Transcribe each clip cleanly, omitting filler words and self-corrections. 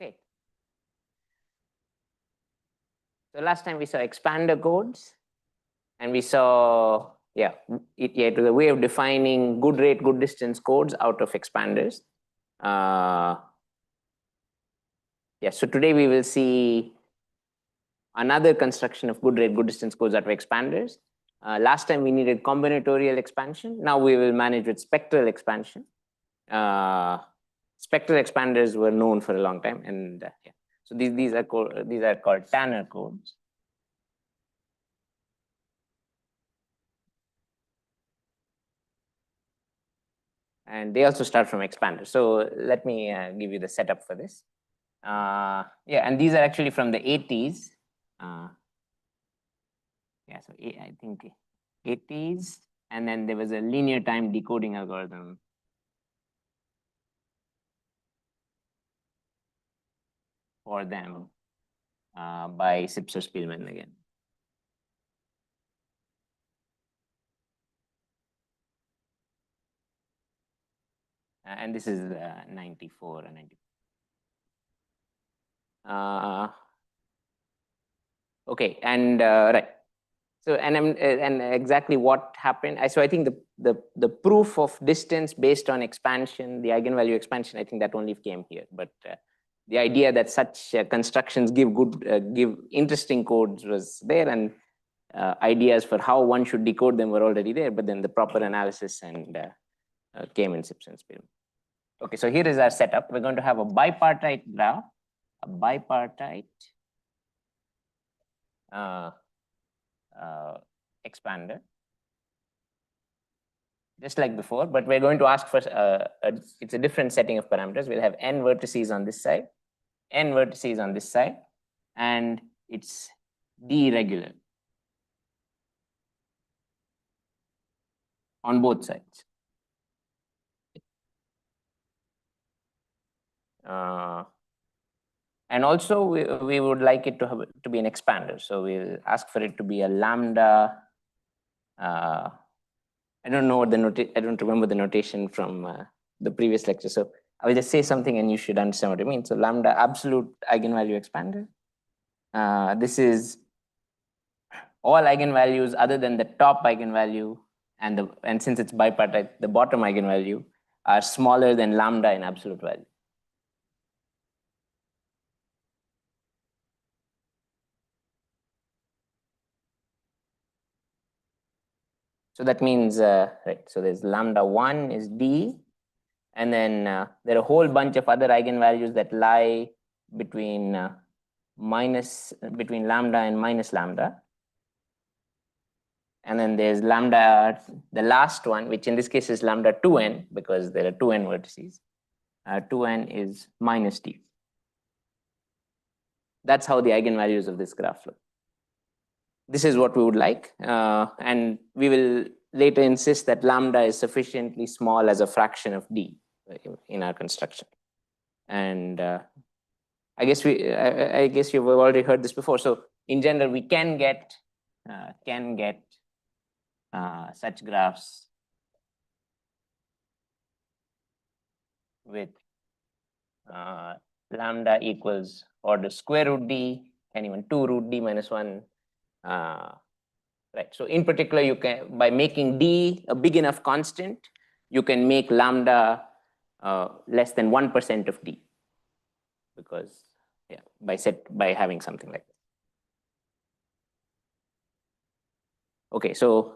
Okay. So last time we saw expander codes, and we saw, the way of defining good rate, good distance codes out of expanders. So today we will see another construction of good rate, good distance codes out of expanders. Last time we needed combinatorial expansion. Now we will manage with spectral expansion. Spectral expanders were known for a long time, and so these are called Tanner codes. And they also start from expanders. So let me give you the setup for this. And these are actually from the 80s. So I think 80s, and then there was a linear time decoding algorithm. For them by Sipser-Spielmann again. And this is 94 and 94. Okay, and right. So and exactly what happened. So I think the proof of distance based on expansion, the eigenvalue expansion, I think that only came here. But the idea that such constructions give interesting codes was there, and ideas for how one should decode them were already there. But then the proper analysis and came in Sipser-Spielmann. Okay, so here is our setup. We're going to have a bipartite graph, a bipartite expander, just like before, but we're going to ask for it's a different setting of parameters. We'll have n vertices on this side, n vertices on this side, and it's d regular on both sides. And also we would like it to be an expander. So we'll ask for it to be a lambda. I don't know what I don't remember the notation from the previous lecture. So I will just say something and you should understand what I mean. So lambda absolute eigenvalue expander. This is all eigenvalues other than the top eigenvalue, and since it's bipartite, the bottom eigenvalue are smaller than lambda in absolute value. So that means, right, so there's lambda 1 is d, and then there are a whole bunch of other eigenvalues that lie between lambda and minus lambda. And then there's lambda, the last one, which in this case is lambda 2n, because there are 2n vertices. 2n is minus d. That's how the eigenvalues of this graph look. This is what we would like. And we will later insist that lambda is sufficiently small as a fraction of d in our construction. And I guess you've already heard this before. So in general, we can get such graphs with lambda equals order square root d, and even 2 root d minus 1. Right. So in particular, you can, by making d a big enough constant, you can make lambda less than 1% of d, because by having something like that. Okay, so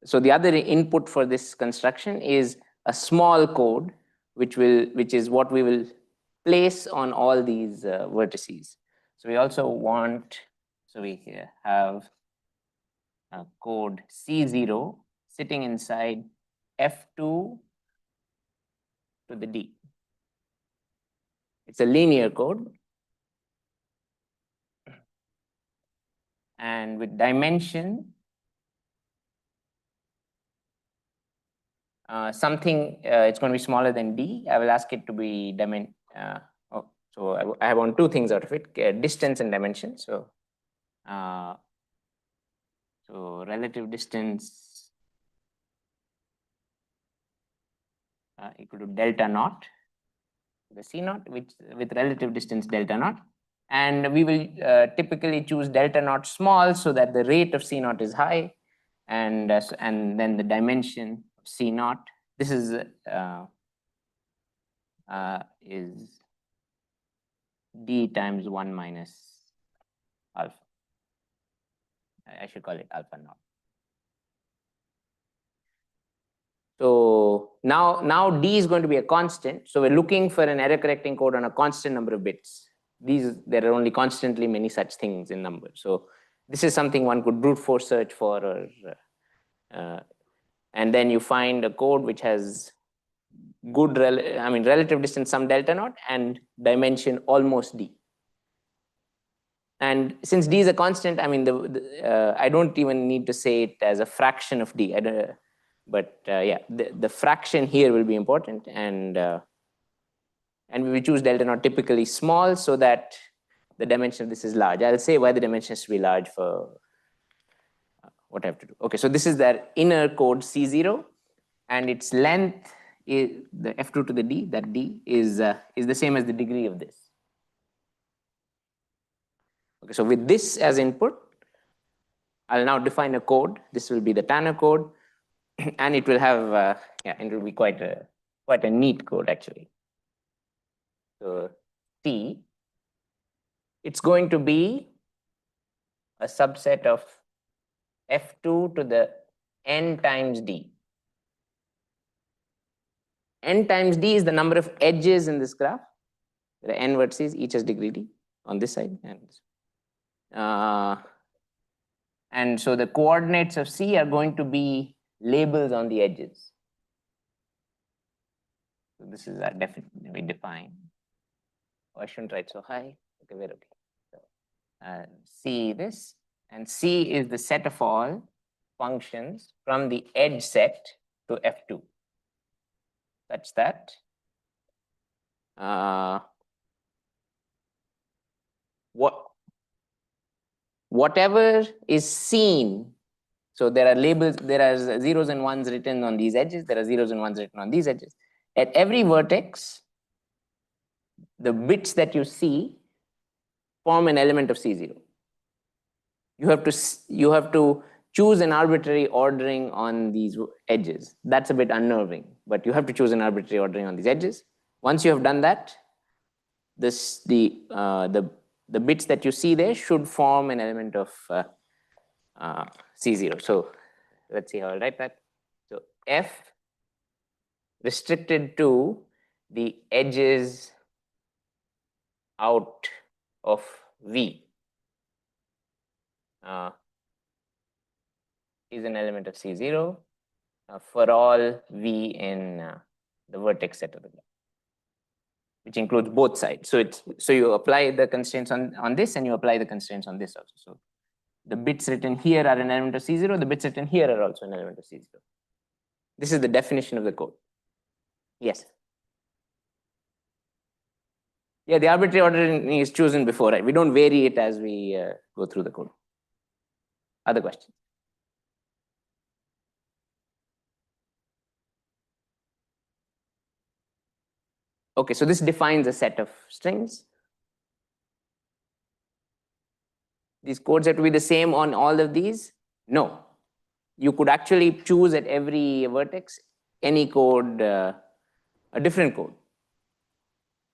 the other input for this construction is a small code, which is what we will place on all these vertices. So we also want, so we here have a code C0 sitting inside F2 to the D. It's a linear code. And with dimension, it's going to be smaller than D. I will ask it to be so I want two things out of it, distance and dimension. So, so relative distance equal to delta naught. the C naught, which with relative distance delta naught. And we will typically choose delta naught small so that the rate of C naught is high, and then the dimension of C naught. This is D times 1 minus alpha. I should call it alpha naught. So now D is going to be a constant. So we're looking for an error correcting code on a constant number of bits. There are only constantly many such things in numbers. So this is something one could brute force search for, or and then you find a code which has good relative distance some delta naught and dimension almost D. And since D is a constant, I don't even need to say it as a fraction of D. But yeah, the fraction here will be important, and we will choose delta naught typically small so that the dimension of this is large. I'll say why the dimension has to be large for what I have to do. Okay, so this is the inner code C0, and its length is the F2 to the D. That D is the same as the degree of this. Okay, so with this as input, I'll now define a code. This will be the Tanner code. And it will have, it will be quite a neat code actually. So T, it's going to be a subset of F2 to the N times D. N times D is the number of edges in this graph. There are N vertices, each has degree D on this side. And so the coordinates of C are going to be labels on the edges. So this is definitely we define. Oh, I shouldn't write so high. Okay, we're okay. So C this, and C is the set of all functions from the edge set to F2, such that whatever is seen. So there are labels, there are zeros and ones written on these edges, there are zeros and ones written on these edges. At every vertex, the bits that you see form an element of C0. You have to choose an arbitrary ordering on these edges. That's a bit unnerving, but you have to choose an arbitrary ordering on these edges. Once you have done that, the bits that you see there should form an element of C0. So let's see how I write that. So F restricted to the edges out of V is an element of C0 for all V in the vertex set of the graph, which includes both sides. So you apply the constraints on this, and you apply the constraints on this also. So the bits written here are an element of C0. The bits written here are also an element of C0. This is the definition of the code. Yes. Yeah, the arbitrary ordering is chosen before, right? We don't vary it as we go through the code. Other questions? Okay, so this defines a set of strings. These codes have to be the same on all of these? No. You could actually choose at every vertex any code, a different code.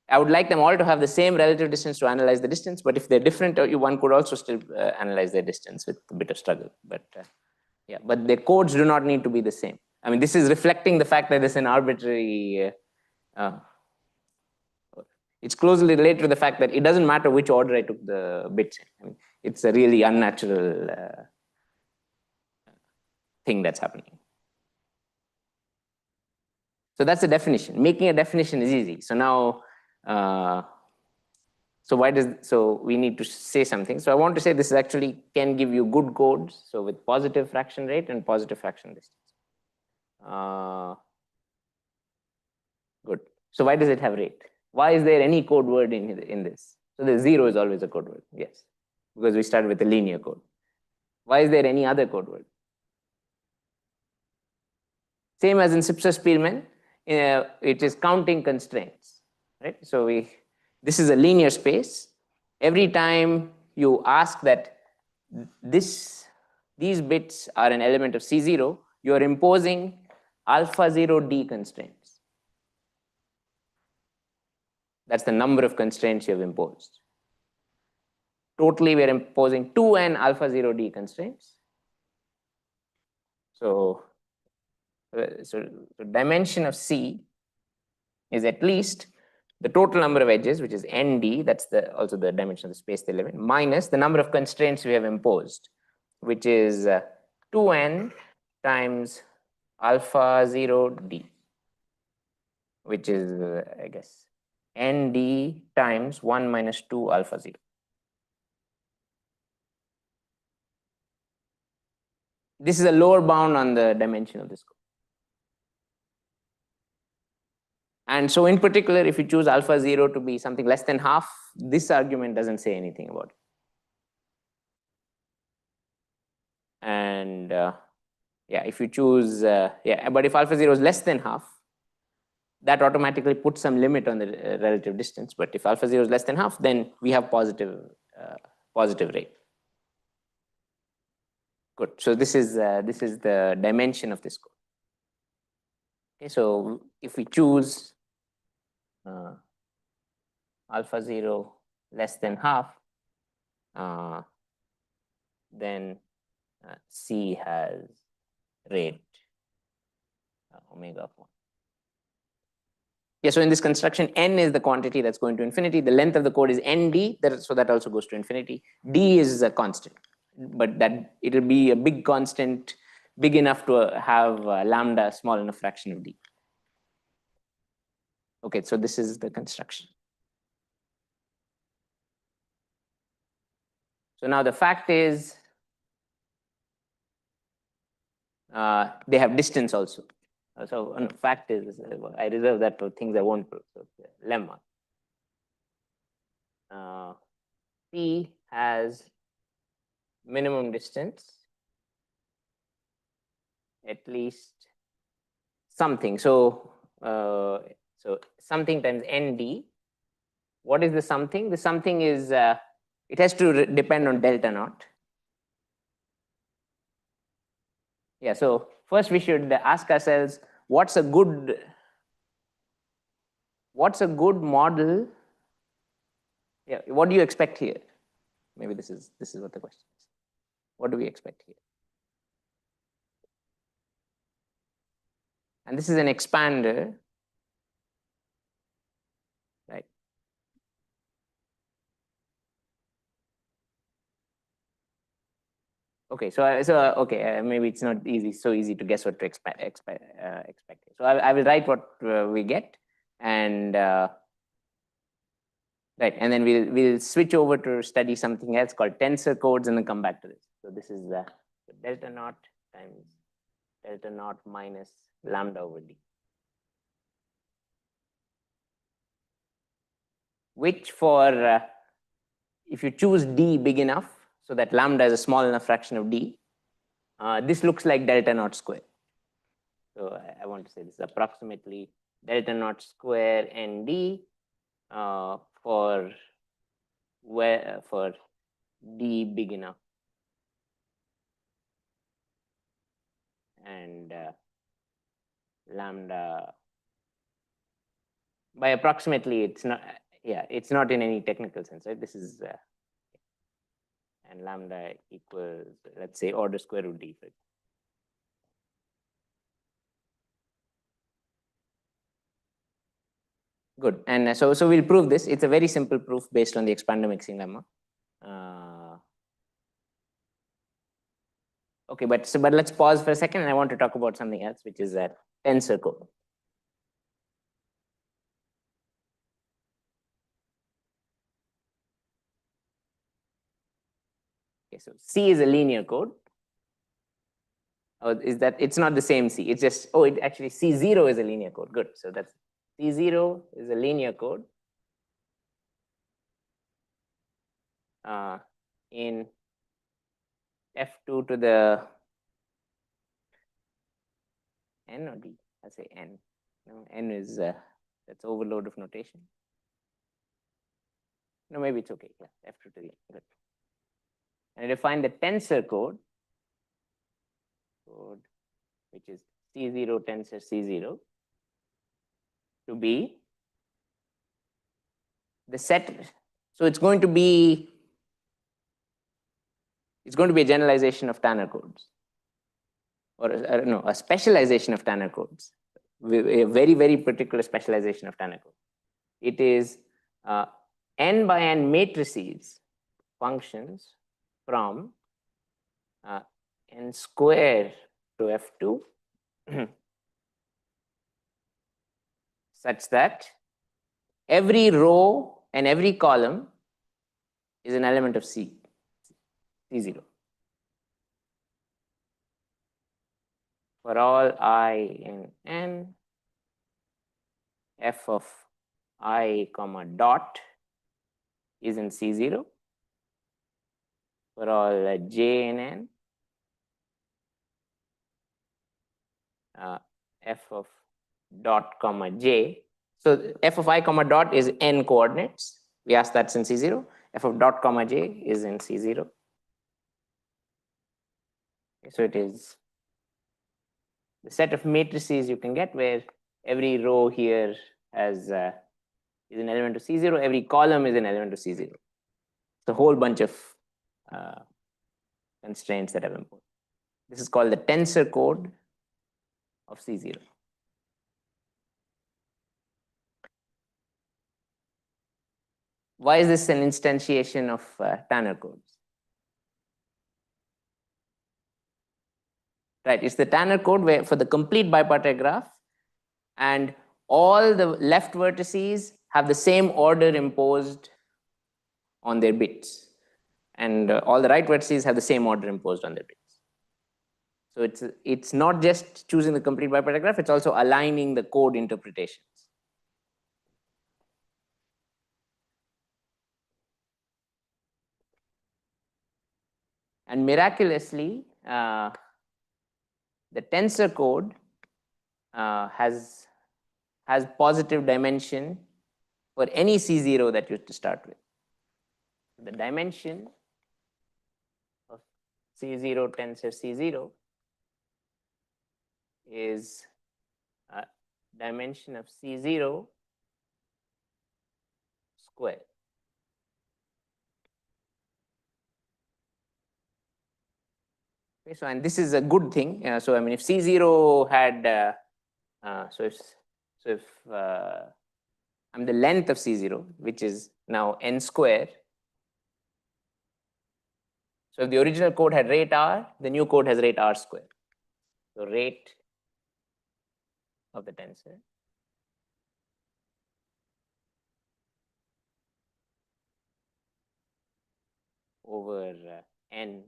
I would like them all to have the same relative distance to analyze the distance, but if they're different, one could also still analyze their distance with a bit of struggle. But yeah, but the codes do not need to be the same. I mean, this is reflecting the fact that there's an arbitrary. It's closely related to the fact that it doesn't matter which order I took the bits in. I mean, it's a really unnatural thing that's happening. So that's the definition. Making a definition is easy. So now, so we need to say something. So I want to say this actually can give you good codes. So with positive fraction rate and positive fraction distance. Good. So why does it have rate? Why is there any code word in this? So the 0 is always a code word. Yes, because we started with a linear code. Why is there any other code word? Same as in Sipser-Spielmann, it is counting constraints. right? So this is a linear space. Every time you ask that these bits are an element of C0, you are imposing alpha 0 D constraints. That's the number of constraints you have imposed. Totally, we are imposing 2n alpha 0 D constraints. So dimension of C is at least the total number of edges, which is nd, that's also the dimension of the space they live in, minus the number of constraints we have imposed, which is 2n times alpha 0 D, which is, I guess, nd times 1 minus 2 alpha 0. This is a lower bound on the dimension of this code. And so in particular, if you choose alpha 0 to be something less than half, this argument doesn't say anything about it. And yeah, if you choose, yeah, but if alpha 0 is less than half, that automatically puts some limit on the relative distance. But if alpha 0 is less than half, then we have positive rate. Good. So this is the dimension of this code. Okay, so if we choose alpha 0 less than half, then C has rate omega of 1. Yeah, so in this construction, n is the quantity that's going to infinity. The length of the code is nd, so that also goes to infinity. D is a constant, but that it'll be a big constant, big enough to have lambda small enough fraction of d. Okay, so this is the construction. So now the fact is they have distance also. So fact is, I reserve that for things I won't prove. So lemma. P has minimum distance, at least something. So so something times nd. What is the something? The something is it has to depend on delta naught. Yeah. So first we should ask ourselves, what's a good model? Yeah. What do you expect here? Maybe this is what the question is. What do we expect here? And this is an expander, right? Okay, so okay, maybe it's not so easy to guess what to expect. So I will write what we get, and right, and then we'll switch over to study something else called tensor codes, and then come back to this. So this is delta naught times delta naught minus lambda over d, which for if you choose d big enough so that lambda is a small enough fraction of d, this looks like delta naught square. So I want to say this is approximately delta naught square nd for d big enough, and lambda by approximately, it's not, yeah, it's not in any technical sense, right? This is and lambda equals, let's say, order square root d. Good. And so we'll prove this. It's a very simple proof based on the expander mixing lemma. Okay, but let's pause for a second, and I want to talk about something else, which is that tensor code. Okay, so C is a linear code. Oh, is that it's not the same C? It's just, oh, it actually C0 is a linear code. Good. So that's C0 is a linear code in F2 to the n or d. I say n. No, n is that's overload of notation. No, maybe it's okay. Yeah, F2 to the N. Good. And I define the tensor code, which is C0 tensor C0, to be the set. So it's going to be a generalization of Tanner codes, or no, a specialization of Tanner codes, a very, very particular specialization of Tanner codes. It is n by n matrices functions from n square to F2 such that every row and every column is an element of C0. For all I in n, f of I comma dot is in C0. For all j in n, f of dot comma j. So f of I comma dot is n coordinates. We asked that's in C0. F of dot comma j is in C0. So it is the set of matrices you can get where every row here has is an element of C0. Every column is an element of C0. It's a whole bunch of constraints that I've imposed. This is called the tensor code of C0. Why is this an instantiation of Tanner codes? Right, it's the Tanner code where for the complete bipartite graph, and all the left vertices have the same order imposed on their bits, and all the right vertices have the same order imposed on their bits. So it's not just choosing the complete bipartite graph, it's also aligning the code interpretations. And miraculously, the tensor code has positive dimension for any C0 that you have to start with. The dimension of C0 tensor C0 is dimension of C0 square. Okay, so and this is a good thing. So I mean, if C0 had if I'm the length of C0, which is now n square. So if the original code had rate r, the new code has rate r square. So rate of the tensor over n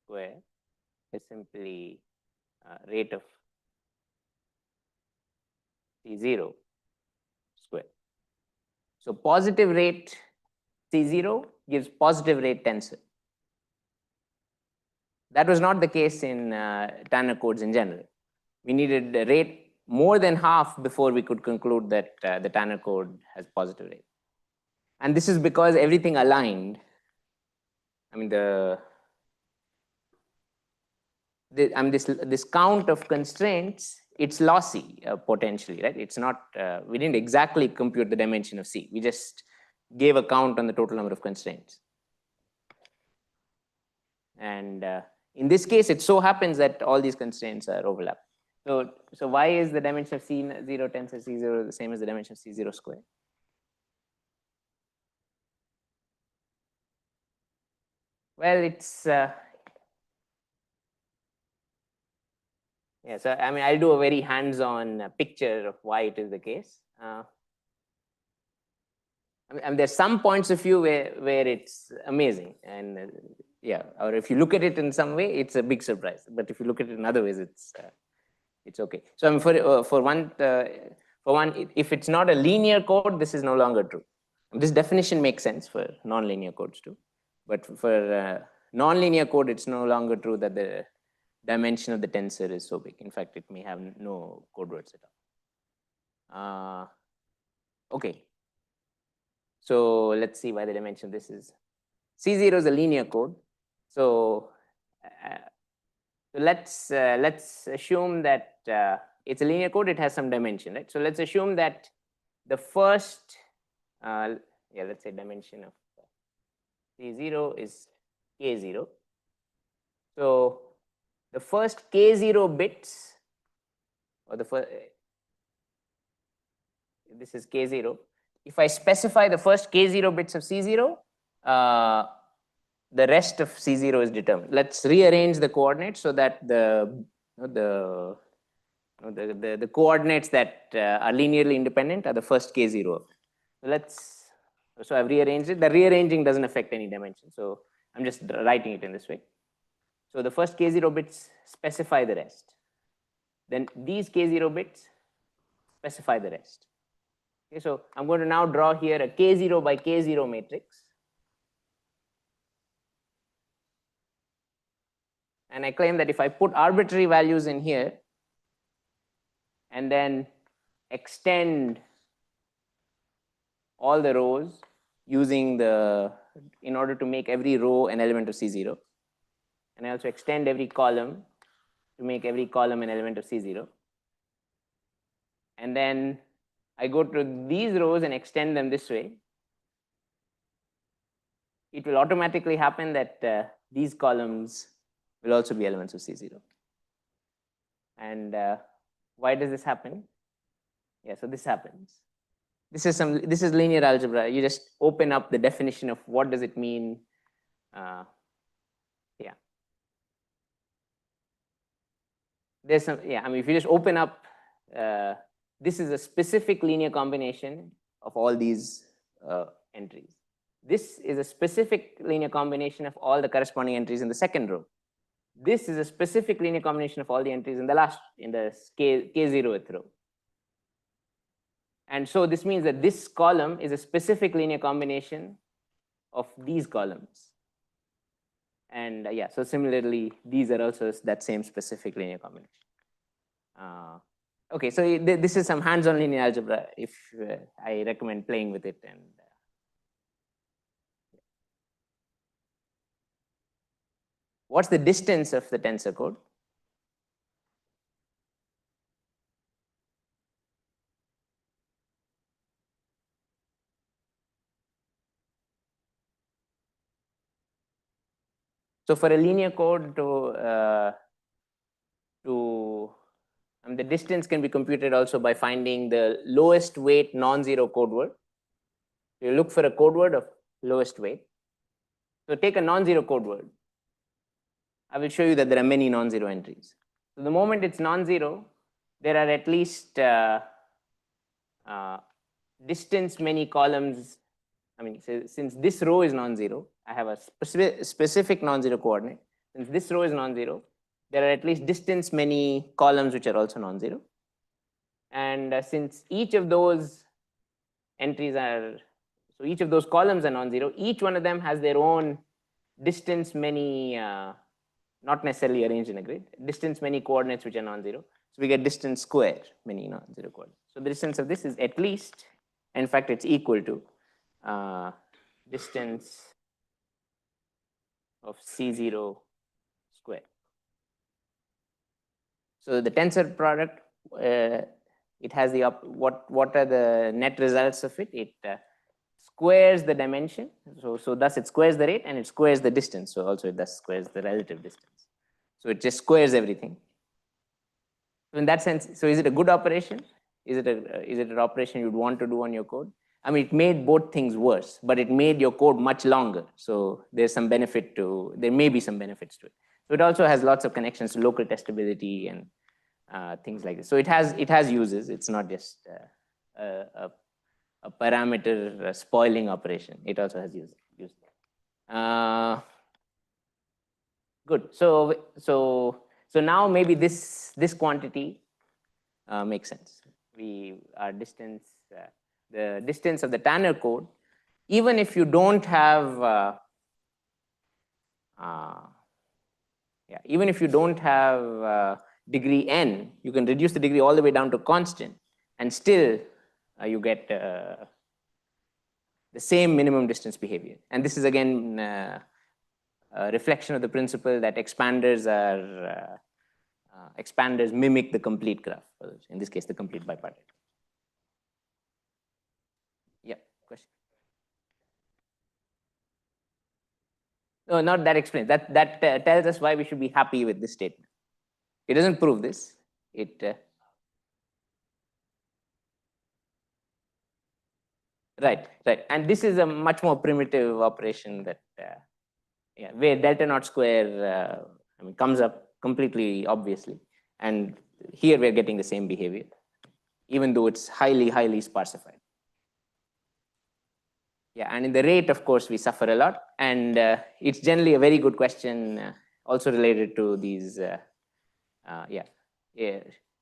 square is simply rate of C0 square. So positive rate C0 gives positive rate tensor. That was not the case in Tanner codes in general. We needed a rate more than half before we could conclude that the Tanner code has positive rate. And this is because everything aligned. I mean, this count of constraints, it's lossy potentially, right? It's not, we didn't exactly compute the dimension of C. We just gave a count on the total number of constraints. And in this case, it so happens that all these constraints are overlapped. So why is the dimension of C0 tensor C0 the same as the dimension of C0 square? Well, it's yeah. So I mean, I'll do a very hands-on picture of why it is the case. I mean, there's some points of view where it's amazing, and yeah, or if you look at it in some way, it's a big surprise. But if you look at it in other ways, it's okay. So I mean, for one, if it's not a linear code, this is no longer true. This definition makes sense for non-linear codes too, but for non-linear code, it's no longer true that the dimension of the tensor is so big. In fact, it may have no code words at all. Okay. So let's see by the dimension. This is C0 is a linear code. So let's assume that it's a linear code. It has some dimension, right? So let's assume that the first, let's say dimension of C0 is K0. So the first K0 bits, or the first, this is K0. If I specify the first K0 bits of C0, the rest of C0 is determined. Let's rearrange the coordinates so that the coordinates that are linearly independent are the first K0. So I've rearranged it. The rearranging doesn't affect any dimension. So I'm just writing it in this way. So the first K0 bits specify the rest. Then these K0 bits specify the rest. Okay, so I'm going to now draw here a K0 by K0 matrix. And I claim that if I put arbitrary values in here and then extend all the rows using in order to make every row an element of C0. And I also extend every column to make every column an element of C0. And then I go to these rows and extend them this way. It will automatically happen that these columns will also be elements of C0. And why does this happen? Yeah, so this happens. This is linear algebra. You just open up the definition of what does it mean. There's some, I mean, if you just open up, this is a specific linear combination of all these entries. This is a specific linear combination of all the corresponding entries in the second row. This is a specific linear combination of all the entries in the K0th row. And so this means that this column is a specific linear combination of these columns. And so similarly, these are also that same specific linear combination. Okay, so this is some hands-on linear algebra. If I recommend playing with it. And what's the distance of the tensor code? So for a linear code the distance can be computed also by finding the lowest weight non-zero code word. You look for a code word of lowest weight. So take a non-zero code word. I will show you that there are many non-zero entries. So the moment it's non-zero, there are at least distance many columns. I mean, since this row is non-zero, I have a specific non-zero coordinate. Since this row is non-zero, there are at least distance many columns which are also non-zero. And since each of those entries so each of those columns are non-zero, each one of them has their own distance many, not necessarily arranged in a grid, distance many coordinates which are non-zero. So we get distance square many non-zero coordinates. So the distance of this is at least, in fact, it's equal to distance of C0 square. So the tensor product, it has the what are the net results of it? It squares the dimension. So thus it squares the rate and it squares the distance. So also it thus squares the relative distance. So it just squares everything. So in that sense, so is it a good operation? Is it an operation you'd want to do on your code? I mean, it made both things worse, but it made your code much longer. So there's some benefit there may be some benefits to it. So it also has lots of connections to local testability and things like this. So it has uses. It's not just a parameter spoiling operation. It also has uses. Good. So now maybe this quantity makes sense. Our distance. The distance of the Tanner code, even if you don't have, degree n, you can reduce the degree all the way down to constant, and still you get the same minimum distance behavior. And this is again a reflection of the principle that expanders mimic the complete graph. In this case, the complete bipartite. Yeah, question. No, not that explains. That tells us why we should be happy with this statement. It doesn't prove this. Right. And this is a much more primitive operation that, where delta naught square comes up completely obviously. And here we're getting the same behavior, even though it's highly sparsified. Yeah, and in the rate, of course, we suffer a lot. And it's generally a very good question, also related to these,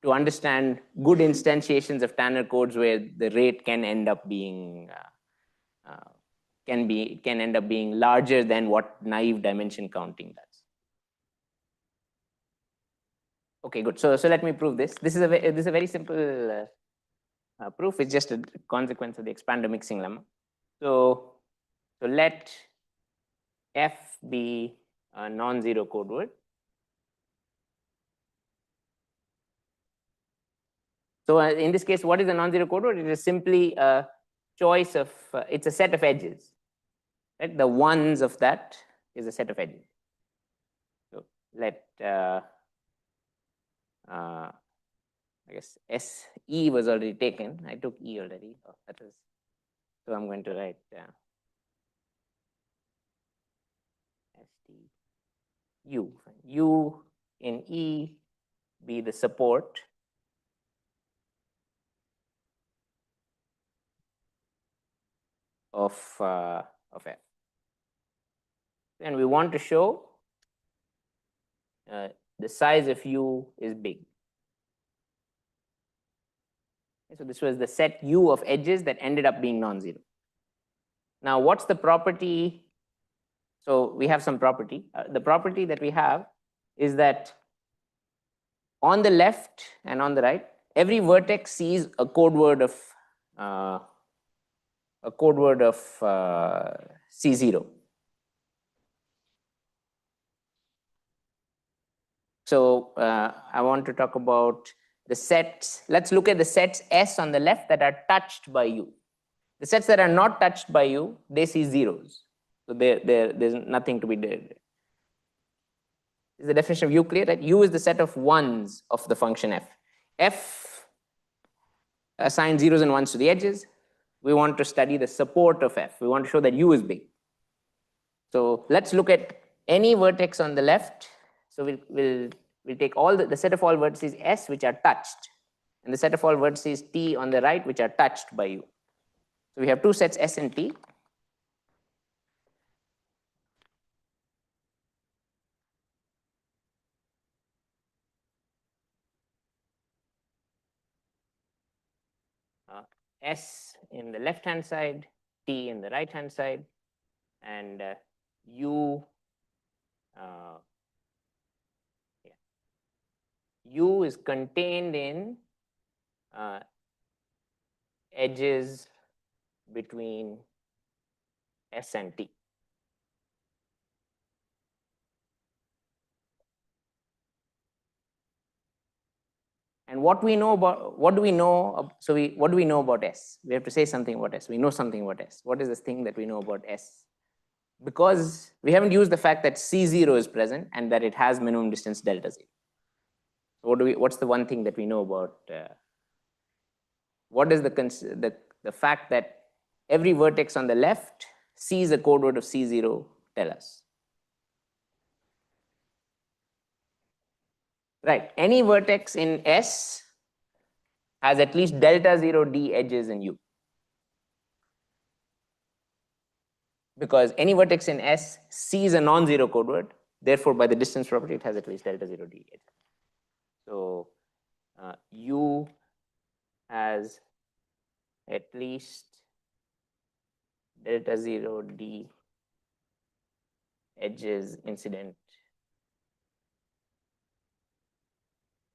to understand good instantiations of Tanner codes where the rate can end up being larger than what naive dimension counting does. Okay, good. So let me prove this. This is a very simple proof. It's just a consequence of the expander mixing lemma. So let F be a non-zero code word. So in this case, what is a non-zero code word? It is simply a choice of, it's a set of edges. Right? The ones of that is a set of edges. So let, I guess SE was already taken. I took E already. Oh, that was, so I'm going to write U. U in E be the support of F. And we want to show the size of U is big. So this was the set U of edges that ended up being non-zero. Now, what's the property? So we have some property. The property that we have is that on the left and on the right, every vertex sees a code word of C0. So I want to talk about the sets. Let's look at the sets S on the left that are touched by U. The sets that are not touched by U, they see zeros. So there's nothing to be did. Is the definition of U clear? Right? U is the set of ones of the function F. F assigns zeros and ones to the edges. We want to study the support of F. We want to show that U is big. So let's look at any vertex on the left. So we'll take all the set of all vertices S which are touched, and the set of all vertices T on the right which are touched by U. So we have two sets S and T. S in the left-hand side, T in the right-hand side, and U U is contained in edges between S and T. And what do we know about S? We have to say something about S. We know something about S. What is this thing that we know about S? Because we haven't used the fact that C0 is present and that it has minimum distance delta 0. So what's the one thing that we know about? What is the fact that every vertex on the left sees a code word of C0 tell us? Right, any vertex in S has at least delta 0 D edges in U. Because any vertex in S sees a non-zero code word, therefore by the distance property it has at least delta 0 D edges. So U has at least delta 0 D edges incident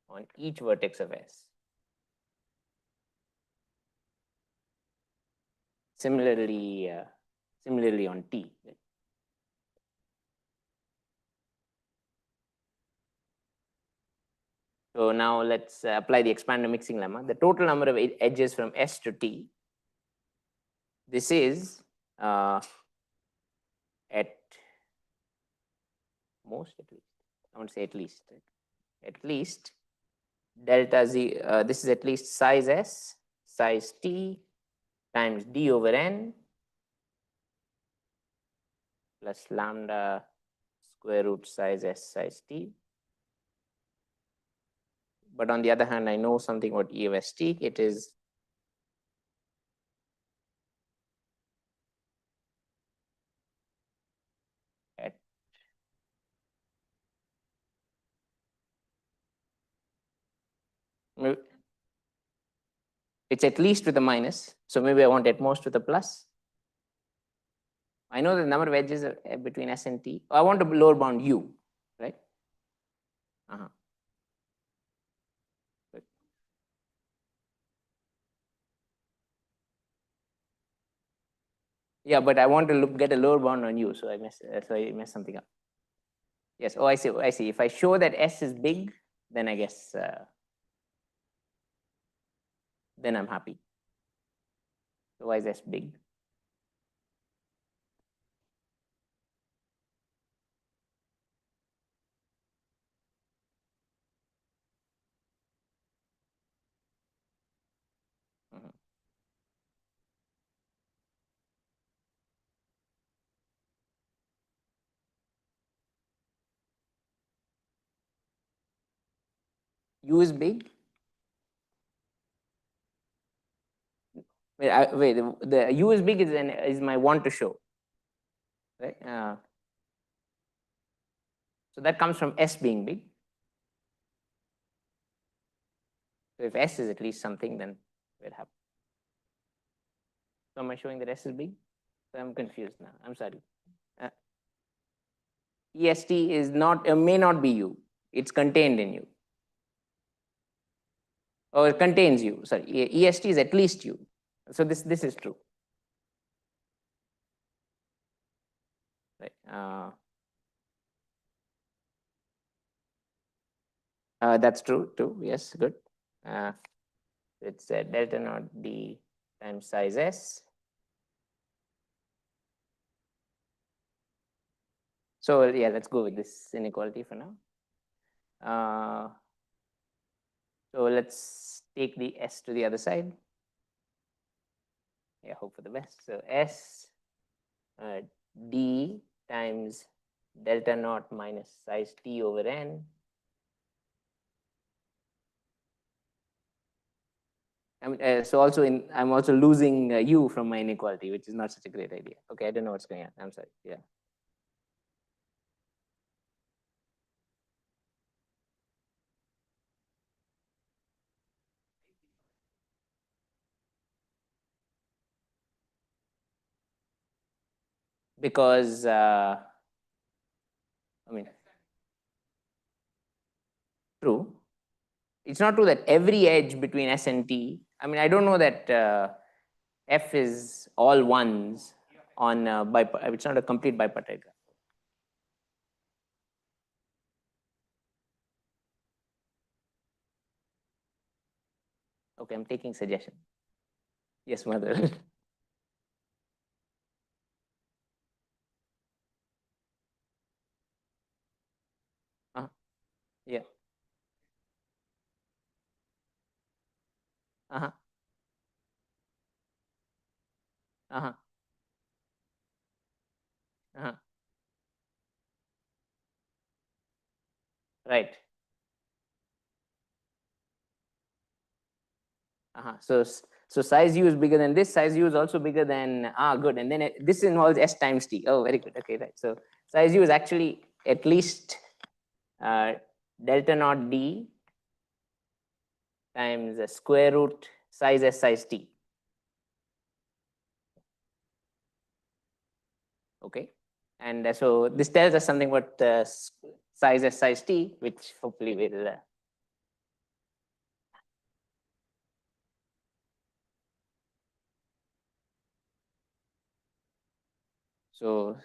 on each vertex of S. similarly on T. Right? So now let's apply the expander mixing lemma. The total number of edges from S to T. This is at most, at least. I won't say at least. Right? At least delta Z. This is at least size S, size T times D over N plus lambda square root size S size T. But on the other hand, I know something about E of ST. It is at it's at least with a minus. So maybe I want at most with a plus. I know the number of edges between S and T. I want a lower bound U, right? Yeah, but I want to get a lower bound on U, so I messed something up. Yes. Oh, I see. I see. If I show that S is big, then I guess then I'm happy. So why is S big? U is big. Wait, the U is big is my want to show, right? So that comes from S being big. So if S is at least something, then we're happy. So am I showing that S is big? So I'm confused now. I'm sorry. EST is not may not be U. It's contained in U. Or it contains U. Sorry, EST is at least U. So this is true. Right. That's true too. Yes, good. It's delta naught D times size S. So yeah, let's go with this inequality for now. So let's take the S to the other side. Yeah, hope for the best. So S D times delta naught minus size T over N. I mean, so also I'm also losing U from my inequality, which is not such a great idea. Okay, I don't know what's going on. I'm sorry. Yeah. Because I mean, true. It's not true that every edge between S and T. I mean, I don't know that F is all ones on it's not a complete bipartite graph. Okay, I'm taking suggestion. Yes, mother. Yeah. Uh-huh. Uh-huh. Uh-huh. Right. So size U is bigger than this. Size U is also bigger than good. And then this involves S times T. Oh, very good. Okay, right. So size U is actually at least delta naught D times the square root size S size T. Okay. And so this tells us something about size S size T, which hopefully will So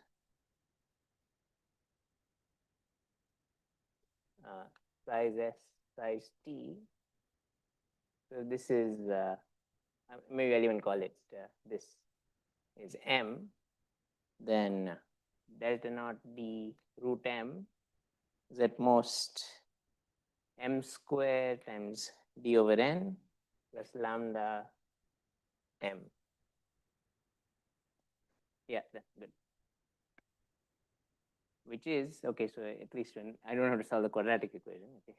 size S, size T. So this is, maybe I'll even call it, this is M. Then delta naught D root M is at most M square times D over N plus lambda M. Yeah, that's good. Which is, okay, so at least when I don't have to solve the quadratic equation. Okay.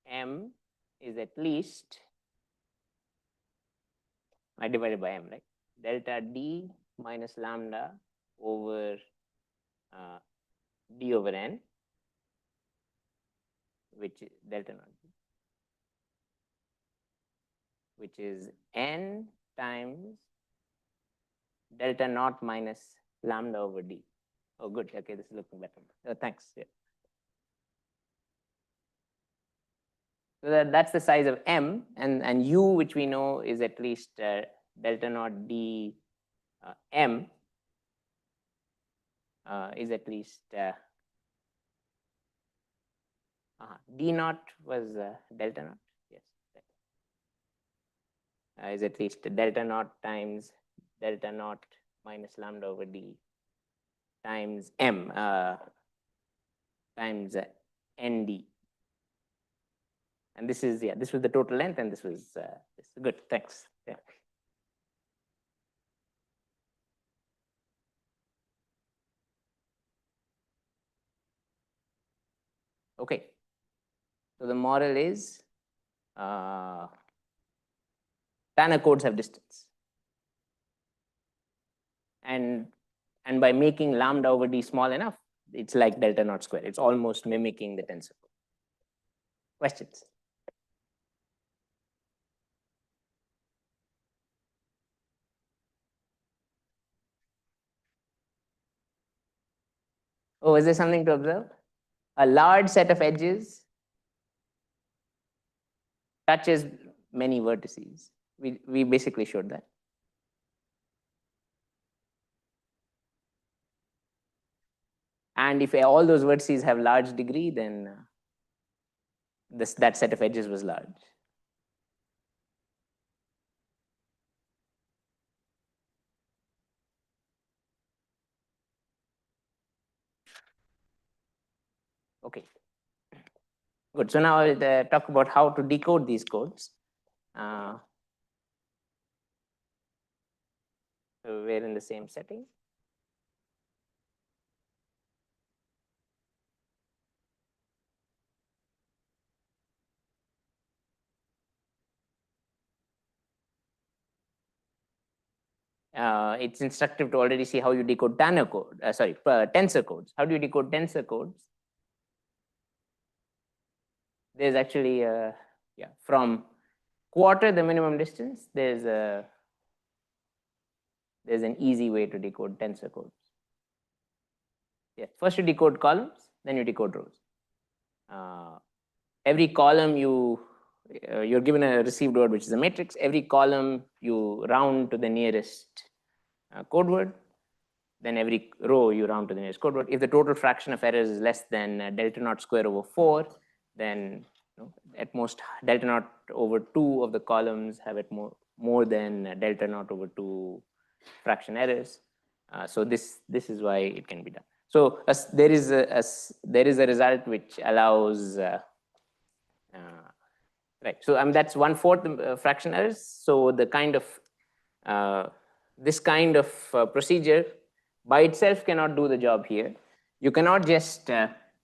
M is at least, I divided by M, right? Delta D minus lambda over D over N, which is delta naught D, which is N times delta naught minus lambda over D. Oh, good. Okay, this is looking better. Thanks. Yeah. So that's the size of M, and U, which we know is at least delta naught D M, is at least D naught was delta naught. Yes, is at least delta naught times delta naught minus lambda over D times M times ND. And this is, yeah, this was the total length, and this was this. Good. Thanks. Yeah. Okay. So the moral is Tanner codes have distance. And by making lambda over D small enough, it's like delta naught square. It's almost mimicking the tensor code. Questions? Oh, is there something to observe? A large set of edges touches many vertices. We basically showed that. And if all those vertices have large degree, then that set of edges was large. Okay. Good. So now I'll talk about how to decode these codes. So we're in the same setting. It's instructive to already see how you decode Tanner code. Tensor codes. How do you decode tensor codes? There's actually, from quarter the minimum distance, there's an easy way to decode tensor codes. Yeah, first you decode columns, then you decode rows. Every column you're given a received word, which is a matrix. Every column you round to the nearest code word. Then every row you round to the nearest code word. If the total fraction of errors is less than delta naught square over 4, then at most delta naught over 2 of the columns have at more than delta naught over 2 fraction errors. So this is why it can be done. So there is a result which allows right. So that's 1/4 fraction errors. So the kind of this kind of procedure by itself cannot do the job here. You cannot just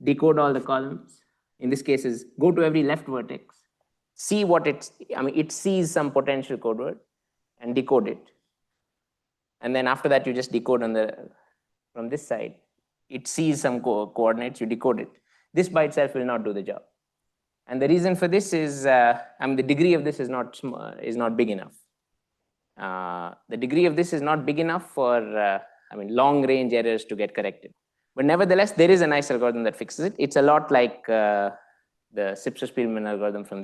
decode all the columns. In this case, is go to every left vertex, see what it sees some potential code word and decode it. And then after that, you just decode from this side. It sees some coordinates, you decode it. This by itself will not do the job. And the reason for this is, the degree of this is not big enough. The degree of this is not big enough for, long range errors to get corrected. But nevertheless, there is a nice algorithm that fixes it. It's a lot like the Sipser-Spielmann algorithm from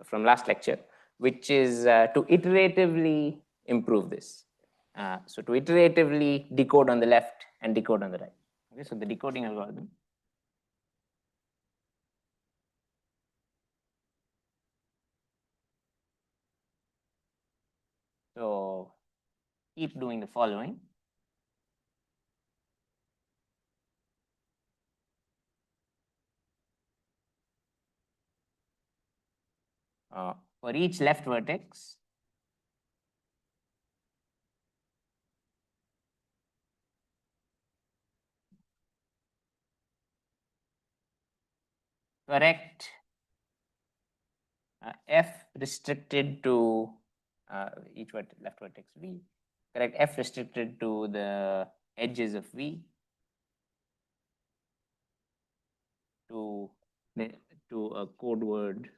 from last lecture, which is to iteratively improve this. So to iteratively decode on the left and decode on the right. Okay, so the decoding algorithm. So keep doing the following. For each left vertex, correct f restricted to each left vertex v, correct f restricted to the edges of v to a code word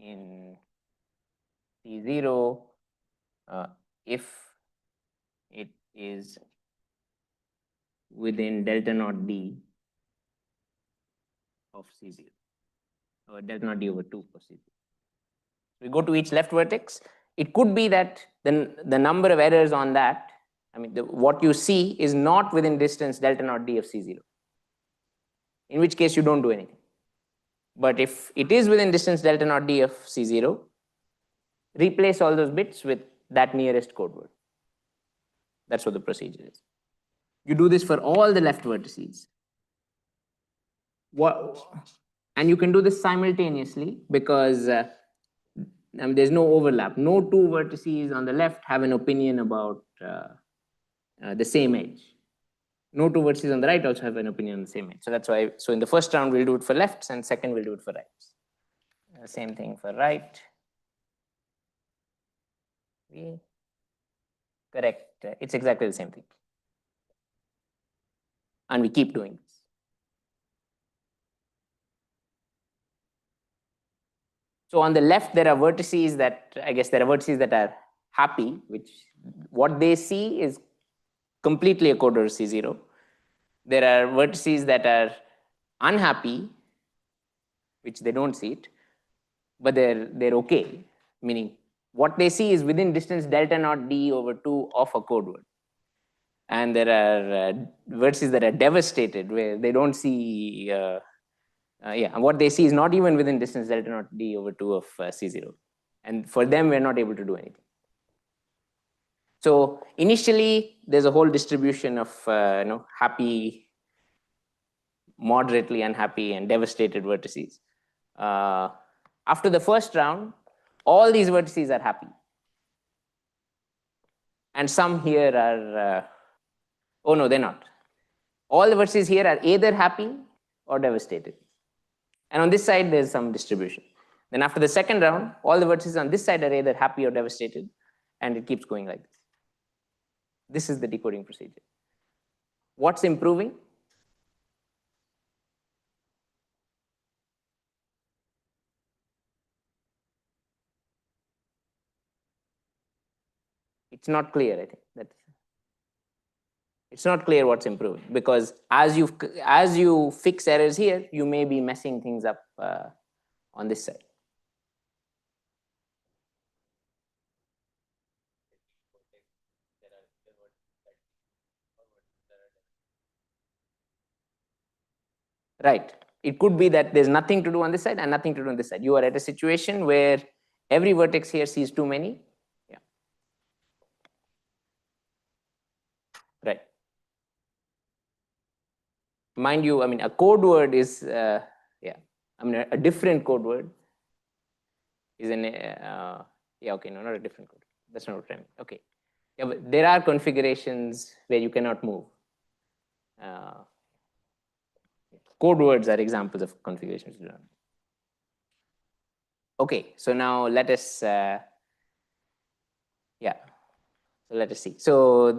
in C0 if it is within delta naught d of C0 or delta naught d over 2 for C0. We go to each left vertex. It could be that the number of errors on that, I mean, what you see is not within distance delta naught d of C0, in which case you don't do anything. But if it is within distance delta naught d of C0, replace all those bits with that nearest code word. That's what the procedure is. You do this for all the left vertices. And you can do this simultaneously because there's no overlap. No two vertices on the left have an opinion about the same edge. No two vertices on the right also have an opinion on the same edge. So that's why, so in the first round, we'll do it for lefts, and second, we'll do it for rights. Same thing for right. Correct. It's exactly the same thing. And we keep doing this. So on the left, there are vertices that, I guess there are vertices that are happy, which what they see is completely a code word C0. There are vertices that are unhappy, which they don't see it, but they're okay, meaning what they see is within distance delta naught d over 2 of a code word. And there are vertices that are devastated, where they don't see, and what they see is not even within distance delta naught d over 2 of C0. And for them, we're not able to do anything. So initially, there's a whole distribution of happy, moderately unhappy, and devastated vertices. After the first round, all these vertices are happy. And some here are, oh no, they're not. All the vertices here are either happy or devastated. And on this side, there's some distribution. Then after the second round, all the vertices on this side are either happy or devastated, and it keeps going like this. This is the decoding procedure. What's improving? It's not clear, I think. It's not clear what's improving, because as you fix errors here, you may be messing things up on this side. Right. It could be that there's nothing to do on this side and nothing to do on this side. You are at a situation where every vertex here sees too many. Yeah. Right. Mind you, I mean, a code word is, a different code word is an, okay, no, not a different code. That's not what I mean. Okay. Yeah, but there are configurations where you cannot move. Code words are examples of configurations. Okay, so now let us, so let us see. So,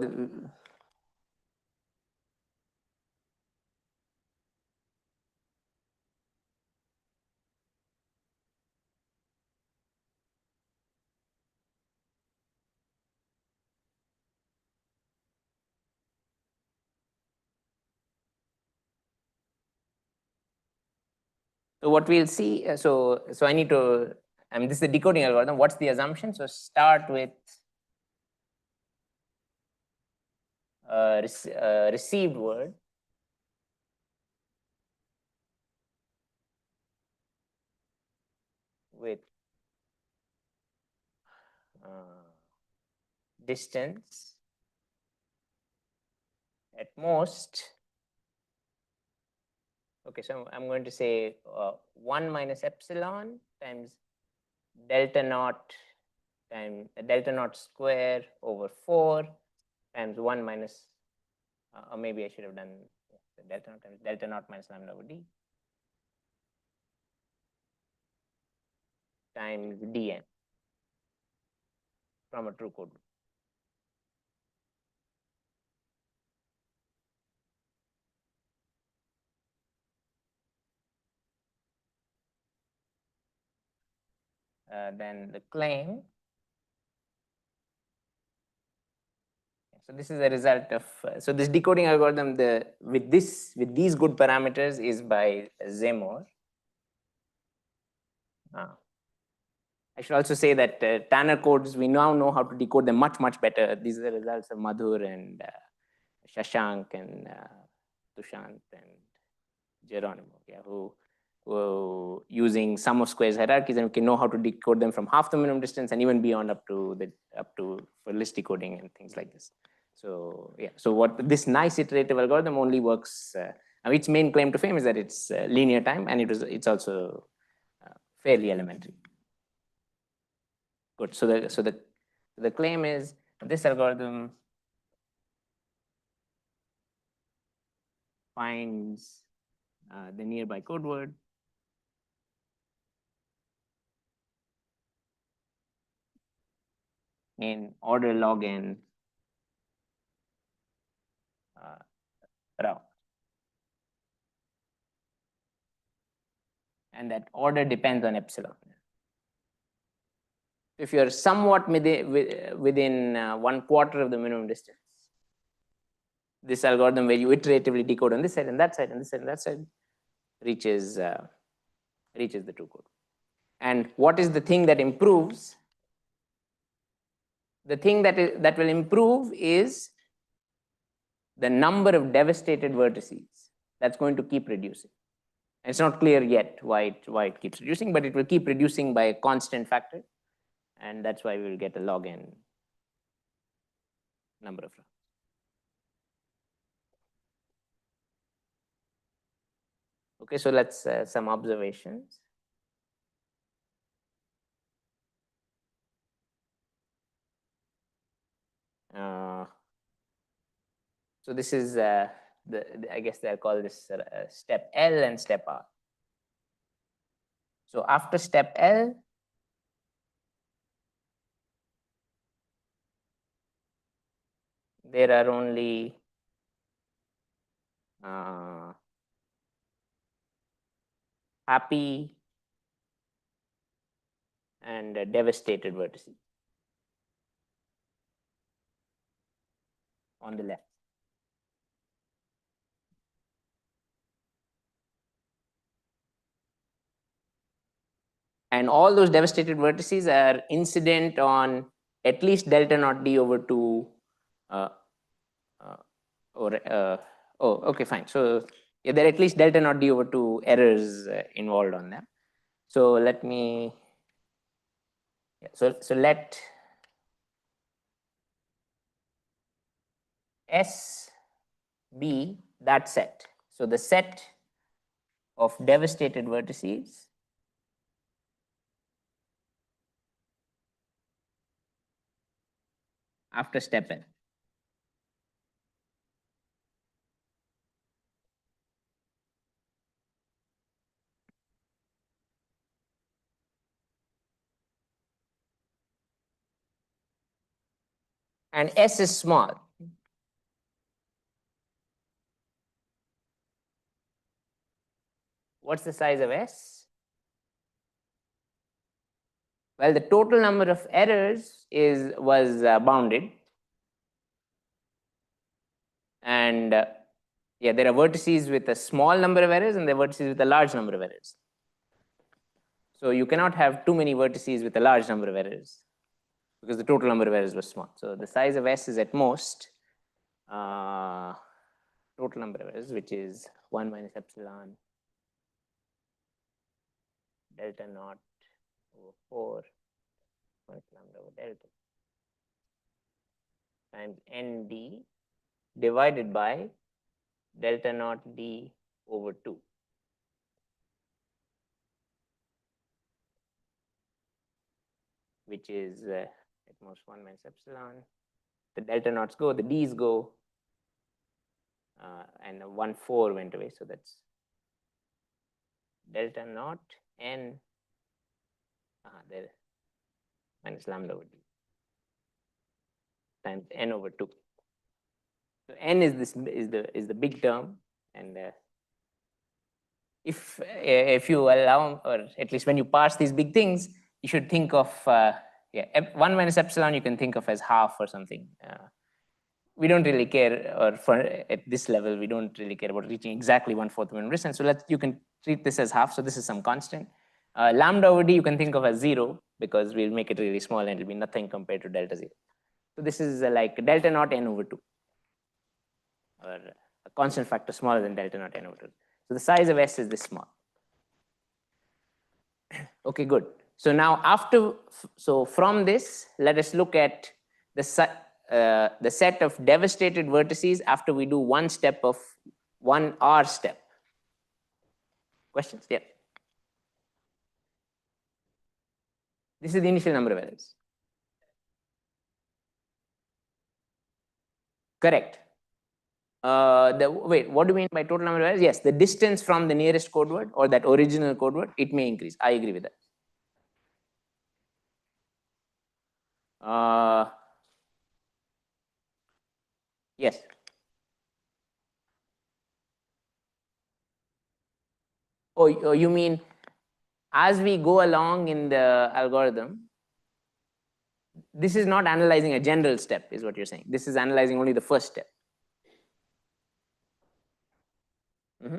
so what we'll see, so I need to I mean, this is the decoding algorithm. What's the assumption? So start with received word with distance at most. Okay, so I'm going to say 1 minus epsilon times delta naught times delta naught square over 4 times 1 minus, or maybe I should have done delta naught times delta naught minus lambda over d times dn from a true code. Then the claim. So this is a result of so this decoding algorithm with these good parameters is by Zemmour. I should also say that Tanner codes, we now know how to decode them much better. These are the results of Madhur and Shashank and Tushant and Geronimo, who using sum of squares hierarchies, and we can know how to decode them from half the minimum distance and even beyond up to for list decoding and things like this. So yeah, so what this nice iterative algorithm only works. Its main claim to fame is that it's linear time, and it's also fairly elementary. Good. So the claim is this algorithm finds the nearby code word in order log n route, and that order depends on epsilon. If you're somewhat within 1/4 of the minimum distance, this algorithm where you iteratively decode on this side and that side and this side and that side reaches the true code. And what is the thing that improves? The thing that will improve is the number of devastated vertices. That's going to keep reducing. And it's not clear yet why it keeps reducing, but it will keep reducing by a constant factor. And that's why we'll get a log n number of rounds. Okay, so let's some observations. So this is I guess they'll call this step L and step R. So after step L, there are only happy and devastated vertices on the left. And all those devastated vertices are incident on at least delta naught d over 2 okay, fine. So yeah, there are at least delta naught d over 2 errors involved on them. So let me, so let S be that set. So the set of devastated vertices after step N. And S is small. What's the size of S? Well, the total number of errors was bounded. And yeah, there are vertices with a small number of errors and there are vertices with a large number of errors. So you cannot have too many vertices with a large number of errors because the total number of errors was small. So the size of S is at most total number of errors, which is 1 minus epsilon delta naught over 4 minus lambda over delta times ND divided by delta naught D over 2. Which is at most 1 minus epsilon. The delta naughts go, the D's go, and 1, 4 went away. So that's delta naught N there minus lambda over D times N over 2. So N is the big term, and if you allow, or at least when you parse these big things, you should think of 1 minus epsilon you can think of as half or something. We don't really care, or for at this level, we don't really care about reaching exactly 1/4 of an distance. So you can treat this as half. So this is some constant. Lambda over D you can think of as 0 because we'll make it really small and it'll be nothing compared to delta 0. So this is like delta naught N over 2, or a constant factor smaller than delta naught N over 2. So the size of S is this small. Okay, good. So now from this, let us look at the set of devastated vertices after we do one R step. Questions? Yeah. This is the initial number of errors. Correct. Wait, what do you mean by total number of errors? Yes, the distance from the nearest code word or that original code word, it may increase. I agree with that. Yes. Oh, you mean as we go along in the algorithm, this is not analyzing a general step, is what you're saying. This is analyzing only the first step. Mm-hmm.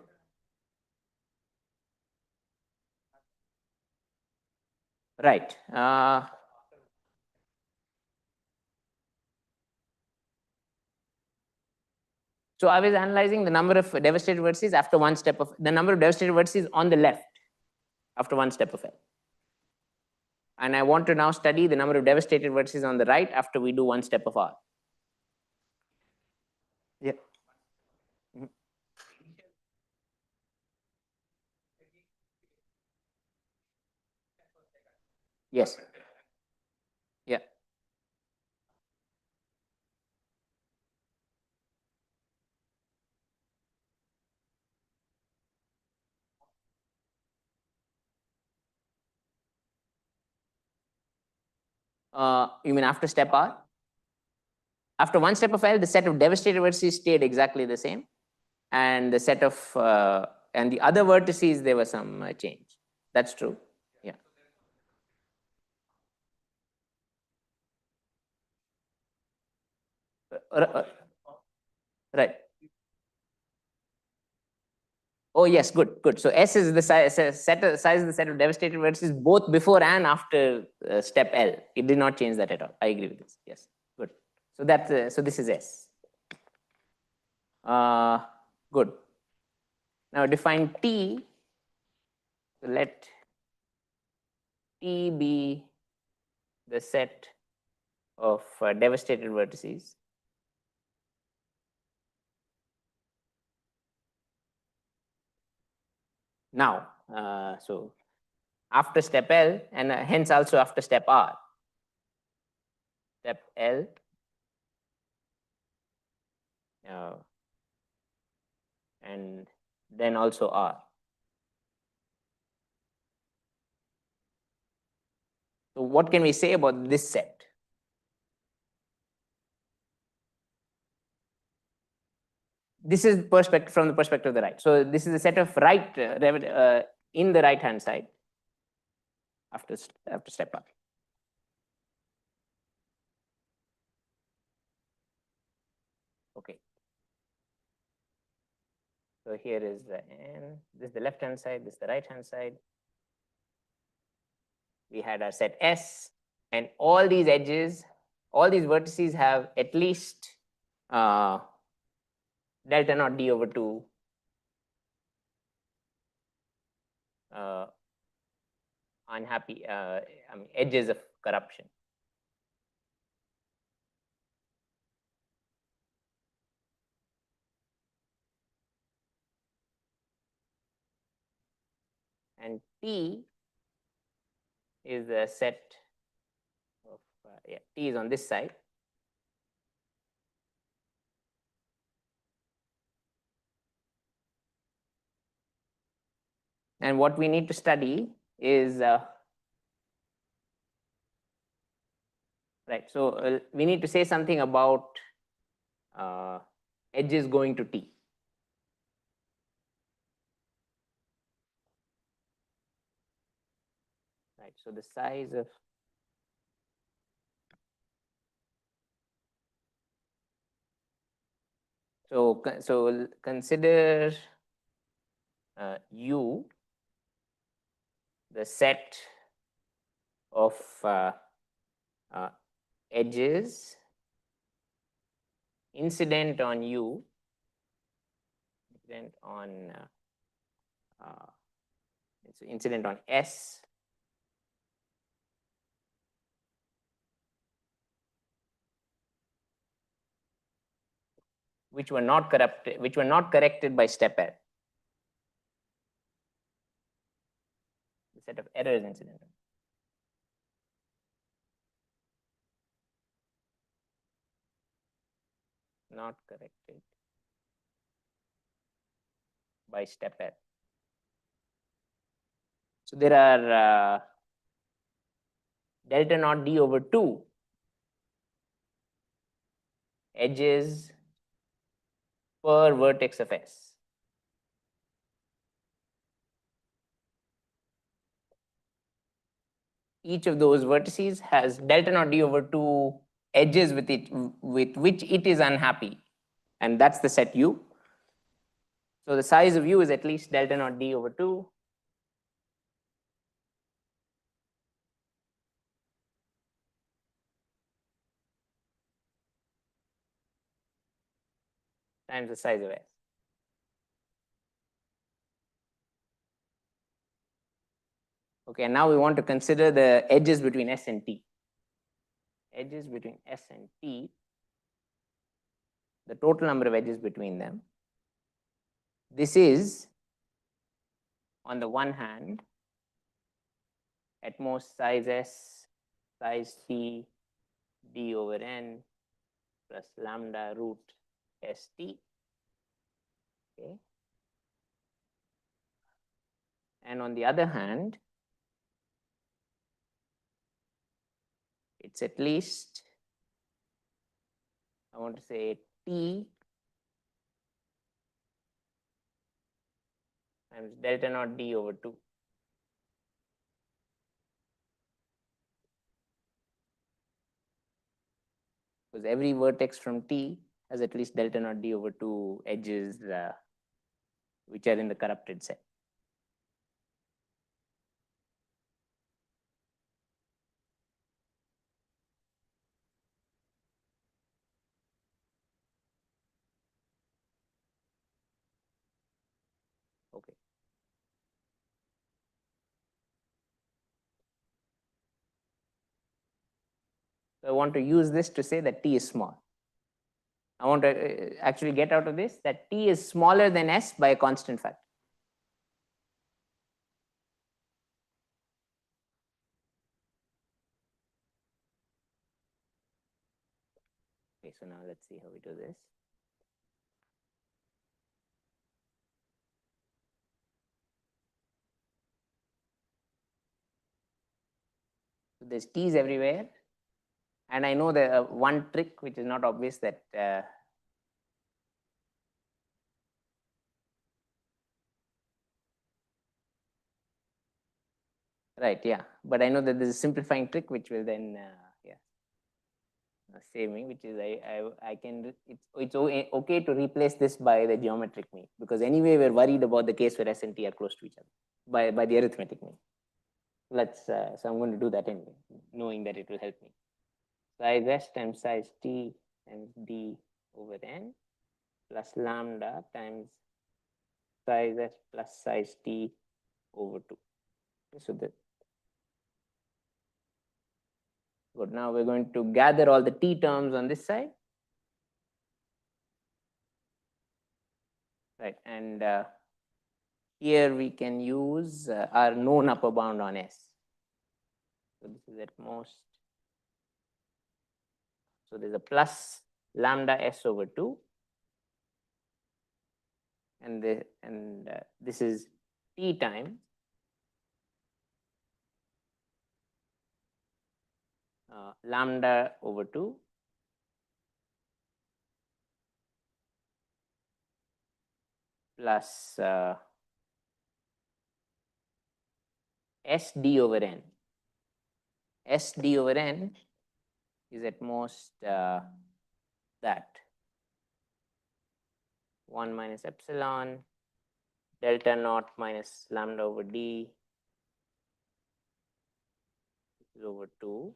Right. So I was analyzing the number of devastated vertices after one step of the number of devastated vertices on the left after one step of L. And I want to now study the number of devastated vertices on the right after we do one step of R. Yeah. Mm-hmm. Yes. Yeah. You mean after step R? After one step of L, the set of devastated vertices stayed exactly the same, and the set of and the other vertices there was some change. That's true. Yeah. Right. Oh yes, good, good. So S is the size of the set of devastated vertices both before and after step L. It did not change that at all. I agree with this. Yes, good. So that so this is S. Good. Now define T. So let T be the set of devastated vertices. Now, so after step L and hence also after step R. Step L. And then also R. So what can we say about this set? This is from the perspective of the right. So this is a set of right in the right hand side after step R. Okay. So here is the N. This is the left hand side. This is the right hand side. we had our set S, and all these edges, all these vertices have at least delta naught d over 2 unhappy edges of corruption. And T is a set of, T is on this side. And what we need to study is, right, so we need to say something about edges going to T. Right, so the size of so consider U the set of edges incident on U, incident on incident on S, which were not corrected by step L. The set of errors incident. Not corrected by step L. So there are delta naught d over 2 edges per vertex of S. Each of those vertices has delta naught d over 2 edges with which it is unhappy, and that's the set U. So the size of U is at least delta naught d over 2 times the size of S. Okay, and now we want to consider the edges between S and T. Edges between S and T, the total number of edges between them. This is, on the one hand, at most size S, size T, d over n plus lambda root st. Okay. And on the other hand, it's at least, I want to say T times delta naught d over 2. Because every vertex from T has at least delta naught d over 2 edges which are in the corrupted set. Okay. So I want to use this to say that T is small. I want to actually get out of this that T is smaller than S by a constant factor. Okay, so now let's see how we do this. So there's T's everywhere. And I know the one trick which is not obvious that right, yeah. But I know that there's a simplifying trick which will then save me, which is I can, it's okay to replace this by the geometric mean, because anyway we're worried about the case where S and T are close to each other by the arithmetic mean. Let's, so I'm going to do that anyway, knowing that it will help me. Size S times size T times D over N plus lambda times size S plus size T over 2. So that, good. Now we're going to gather all the T terms on this side. Right, and here we can use our known upper bound on S. So this is at most. So there's a plus lambda S over 2. And this is T time lambda over 2 plus SD over N. SD over N is at most that 1 minus epsilon delta naught minus lambda over D is over 2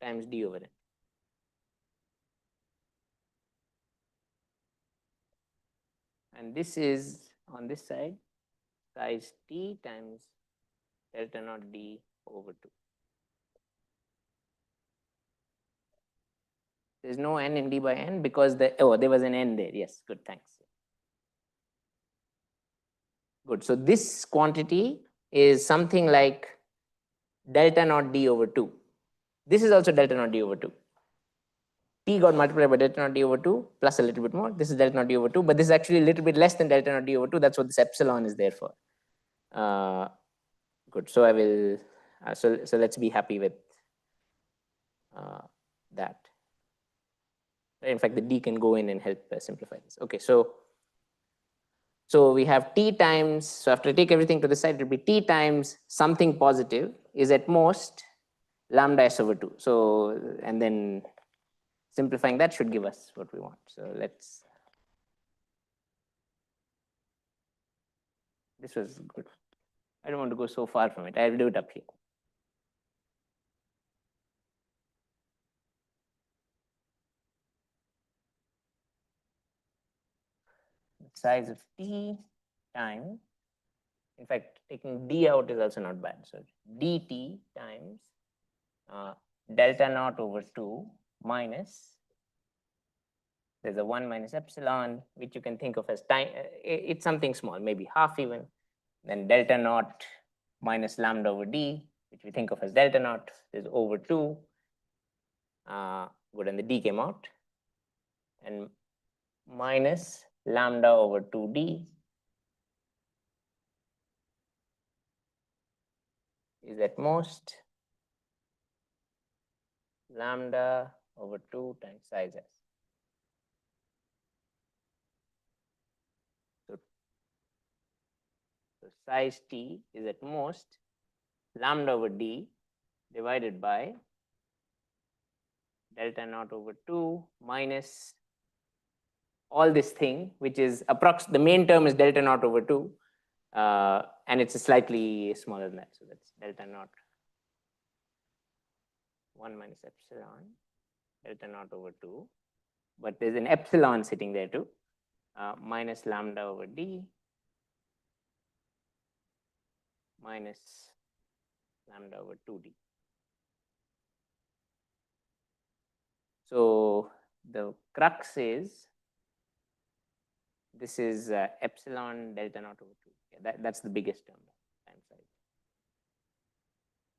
times D over N. And this is on this side size T times delta naught D over 2. There's no N in D by N because there was an N there. Yes, good, thanks. Good, so this quantity is something like delta naught D over 2. This is also delta naught D over 2. T got multiplied by delta naught D over 2 plus a little bit more. This is delta naught D over 2, but this is actually a little bit less than delta naught D over 2. That's what this epsilon is there for. Good, so I will, so let's be happy with that. In fact, the D can go in and help simplify this. Okay, so we have T times, so after I take everything to the side, it will be T times something positive is at most lambda S over 2. So, and then simplifying that should give us what we want. So let's, this was good. I don't want to go so far from it. I'll do it up here. Size of T time, in fact, taking D out is also not bad. So dt times delta naught over 2 minus, there's a 1 minus epsilon, which you can think of as time, it's something small, maybe half even. Then delta naught minus lambda over D, which we think of as delta naught, is over 2. Good, and the D came out. And minus lambda over 2D is at most lambda over 2 times size S. So size T is at most lambda over D divided by delta naught over 2 minus all this thing, which is the main term is delta naught over 2, and it's slightly smaller than that. So that's delta naught 1 minus epsilon delta naught over 2, but there's an epsilon sitting there too, minus lambda over D minus lambda over 2D. So the crux is, this is epsilon delta naught over 2. Yeah, that's the biggest term, time size,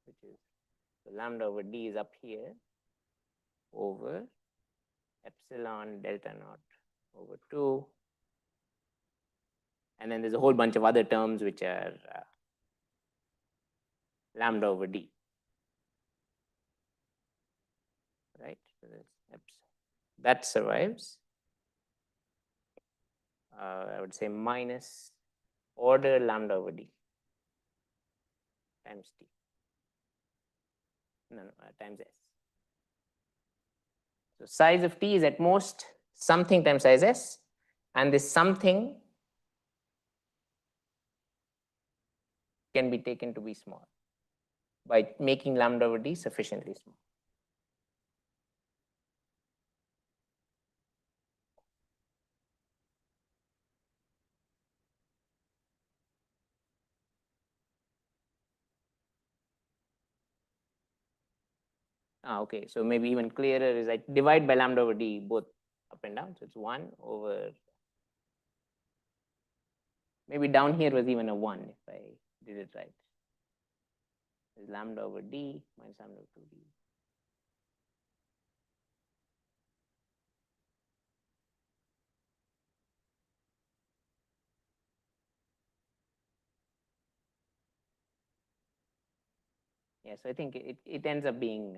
which is, so lambda over D is up here over epsilon delta naught over 2. And then there's a whole bunch of other terms which are lambda over D. Right? So that survives. I would say minus order lambda over D times T. No, times S. So size of T is at most something times size S, and this something can be taken to be small. by making lambda over d sufficiently small. Okay, so maybe even clearer is I divide by lambda over d both up and down. So it's 1 over, maybe down here was even a 1 if I did it right. Is lambda over d minus lambda over 2d. Yeah, so I think it ends up being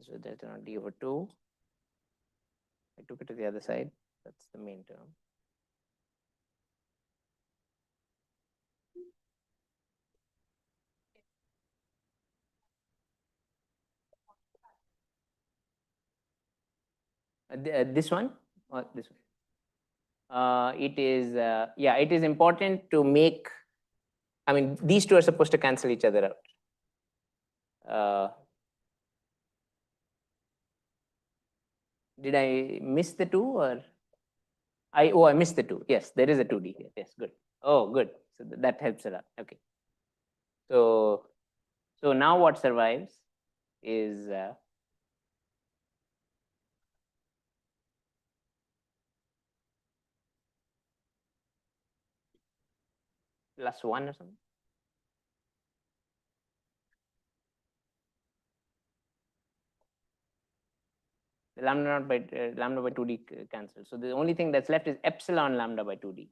so delta naught d over 2. I took it to the other side. That's the main term. This one or this one? It is, yeah, it is important to make, I mean, these two are supposed to cancel each other out. Did I miss the 2 or? I missed the 2. Yes, there is a 2D here. Yes, good. Oh, good. So that helps a lot. Okay. So now what survives is plus 1 or something. The lambda naught by lambda by 2D cancel. So the only thing that's left is epsilon lambda by 2D.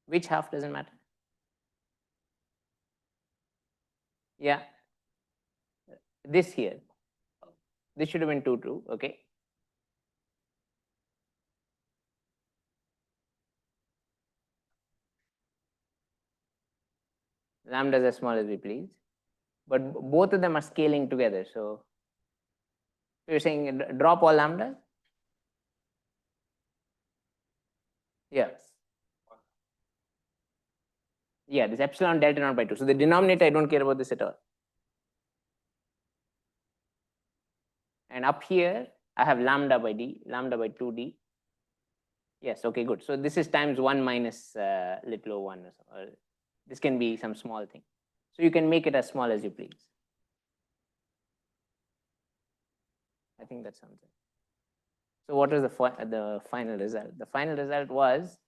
Which half doesn't matter? Yeah. This here. This should have been 2, 2. Okay. Lambda is as small as we please. But both of them are scaling together. So you're saying drop all lambda? Yeah. Yeah, this epsilon delta naught by 2. So the denominator, I don't care about this at all. And up here, I have lambda by d, lambda by 2d. Yes, okay, good. So this is times 1 minus little o1. Or this can be some small thing. So you can make it as small as you please. I think that sounds good. So what was the final result? The final result was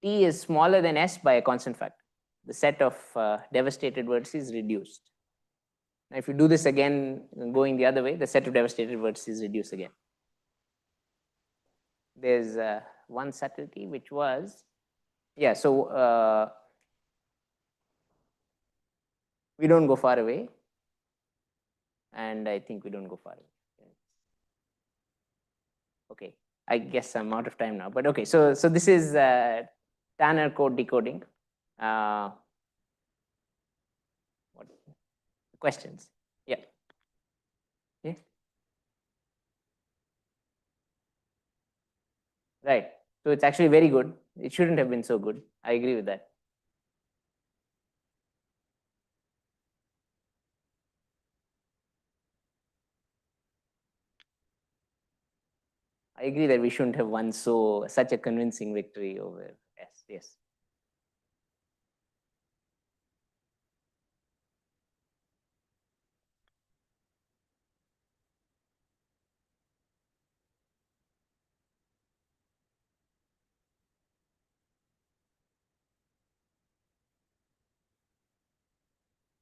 T is smaller than S by a constant factor. The set of devastated vertices reduced. Now, if you do this again, going the other way, the set of devastated vertices reduce again. There's one subtlety, which was, yeah, so we don't go far away. And I think we don't go far away. Okay, I guess I'm out of time now, but okay, so this is Tanner code decoding. What questions? Yeah. Yeah. Right. So it's actually very good. It shouldn't have been so good. I agree with that. I agree that we shouldn't have won such a convincing victory over S. Yes.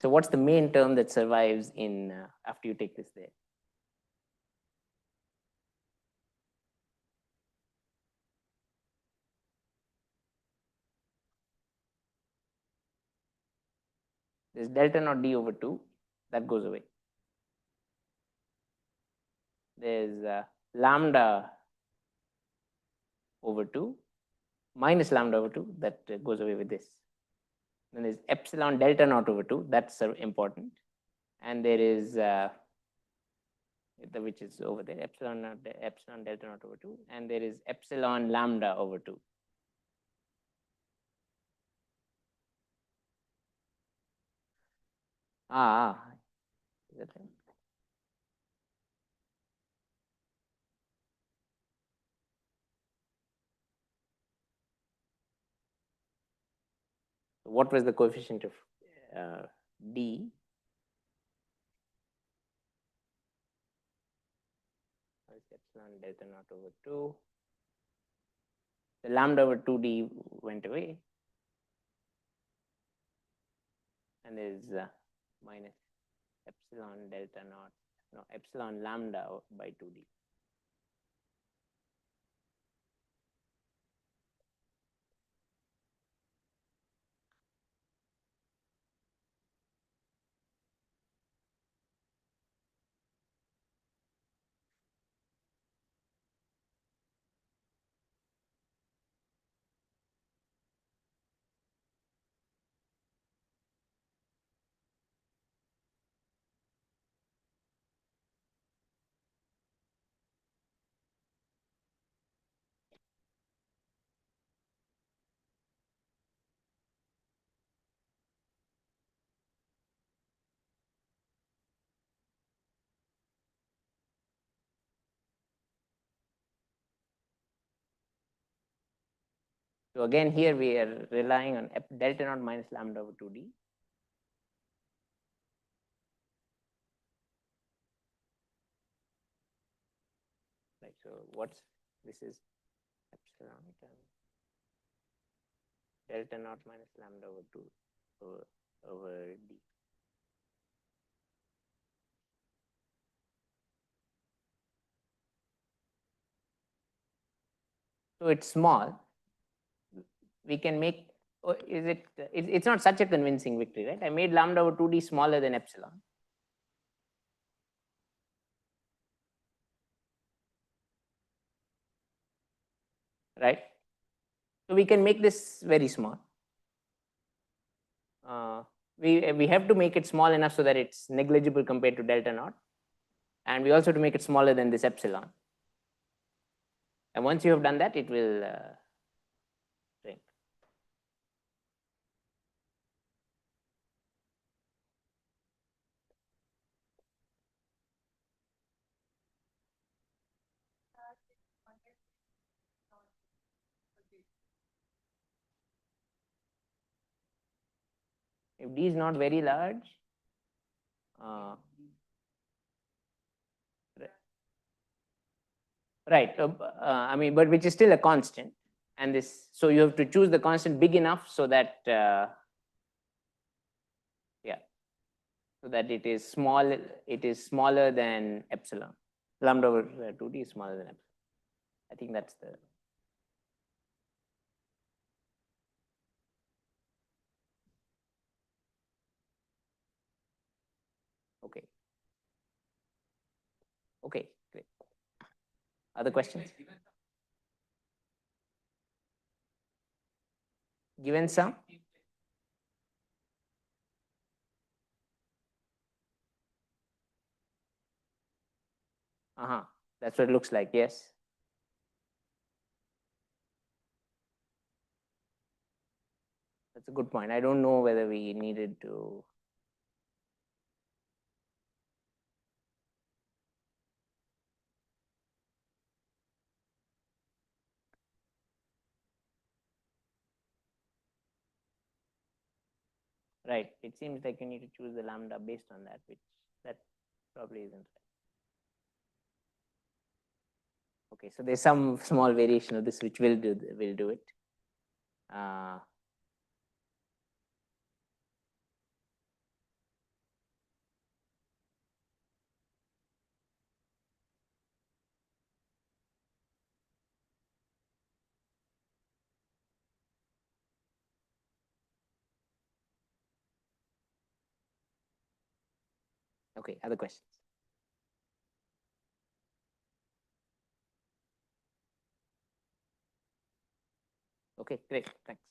So what's the main term that survives in after you take this there? There's delta naught d over 2. That goes away. There's lambda over 2 minus lambda over 2. That goes away with this. Then there's epsilon delta naught over 2. That's important. And there is which is over there, epsilon delta naught over 2. And there is epsilon lambda over 2. Is that right? What was the coefficient of D? Epsilon delta naught over 2. The lambda over 2D went away. And there's minus epsilon delta naught, no, epsilon lambda by 2D. So again, here we are relying on delta naught minus lambda over 2D. Right. So what's this is epsilon delta naught minus lambda over 2 over D. So it's small. We can make, it's not such a convincing victory, right? I made lambda over 2D smaller than epsilon. Right? So we can make this very small. We have to make it small enough so that it's negligible compared to delta naught. And we also have to make it smaller than this epsilon. And once you have done that, it will shrink. If D is not very large, right, I mean, but which is still a constant. And this, so you have to choose the constant big enough so that, yeah, so that it is small, it is smaller than epsilon. Lambda over 2D is smaller than epsilon. I think that's the. Okay. Okay, great. Other questions? Given some? That's what it looks like, yes. That's a good point. I don't know whether we needed to. Right, it seems like you need to choose the lambda based on that, which that probably isn't right. Okay, so there's some small variation of this which will do it. Okay, other questions? Okay, great, thanks.